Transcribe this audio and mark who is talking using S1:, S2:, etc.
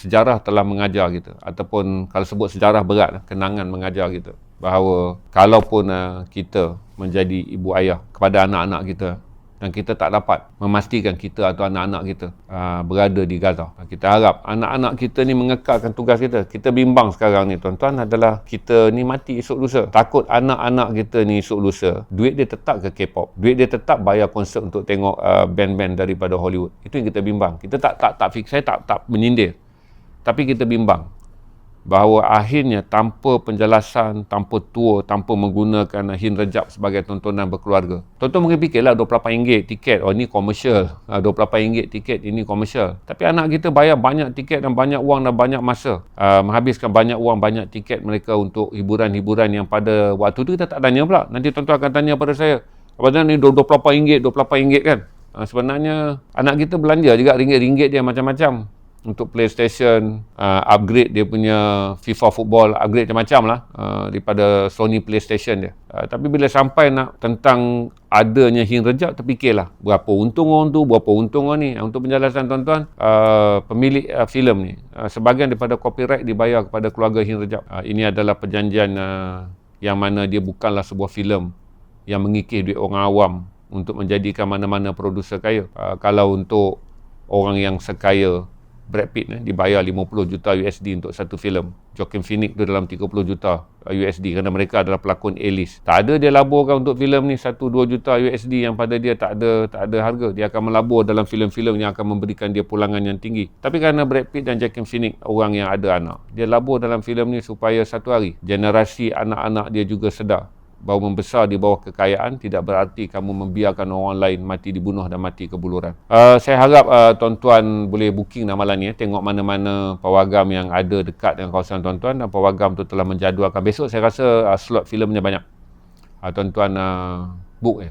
S1: sejarah telah mengajar kita, ataupun kalau sebut sejarah berat, kenangan mengajar kita bahawa kalaupun kita menjadi ibu ayah kepada anak-anak kita dan kita tak dapat memastikan kita atau anak-anak kita berada di Gaza, kita harap anak-anak kita ni mengekalkan tugas kita. Kita bimbang sekarang ni tuan-tuan adalah kita ni mati esok lusa. Takut anak-anak kita ni esok lusa duit dia tetap ke K-pop, duit dia tetap bayar konsert untuk tengok band-band daripada Hollywood. Itu yang kita bimbang. Kita saya tak menyindir, tapi kita bimbang bahawa akhirnya tanpa penjelasan, tanpa tour, tanpa menggunakan Hin Rejab sebagai tontonan berkeluarga. Tonton mungkin fikirlah RM28 tiket, oh ini komersial, RM28 tiket, ini komersial. Tapi anak kita bayar banyak tiket dan banyak wang dan banyak masa, menghabiskan banyak wang, banyak tiket mereka untuk hiburan-hiburan yang pada waktu tu kita tak tanya pula. Nanti tuan-tuan akan tanya pada saya, apabila ni RM28 kan? Sebenarnya anak kita belanja juga ringgit-ringgit dia macam-macam untuk PlayStation, upgrade dia punya FIFA football, upgrade macam-macam lah daripada Sony PlayStation dia. Tapi bila sampai nak tentang adanya Hin Rejab, terfikirlah berapa untung orang tu, berapa untung orang ni. Untuk penjelasan tuan-tuan, pemilik filem ni, sebahagian daripada copyright dibayar kepada keluarga Hin Rejab. Ini adalah perjanjian yang mana dia bukanlah sebuah filem yang mengikis duit orang awam untuk menjadikan mana-mana produser kaya. Kalau untuk orang yang sekaya Brad Pitt dibayar 50 juta USD untuk satu filem. Joaquin Phoenix tu dalam 30 juta USD kerana mereka adalah pelakon A-list. Tak ada dia laburkan untuk filem ni 1-2 juta USD yang pada dia tak ada harga. Dia akan melabur dalam filem-filem yang akan memberikan dia pulangan yang tinggi. Tapi kerana Brad Pitt dan Joaquin Phoenix orang yang ada anak, dia labur dalam filem ni supaya satu hari generasi anak-anak dia juga sedar bahawa membesar di bawah kekayaan tidak berarti kamu membiarkan orang lain mati dibunuh dan mati kebuluran. Saya harap tuan-tuan boleh booking dah malam ni, tengok mana-mana pawagam yang ada dekat dengan kawasan tuan-tuan, dan pawagam tu telah menjadualkan. Besok saya rasa slot filemnya banyak. Tuan-tuan book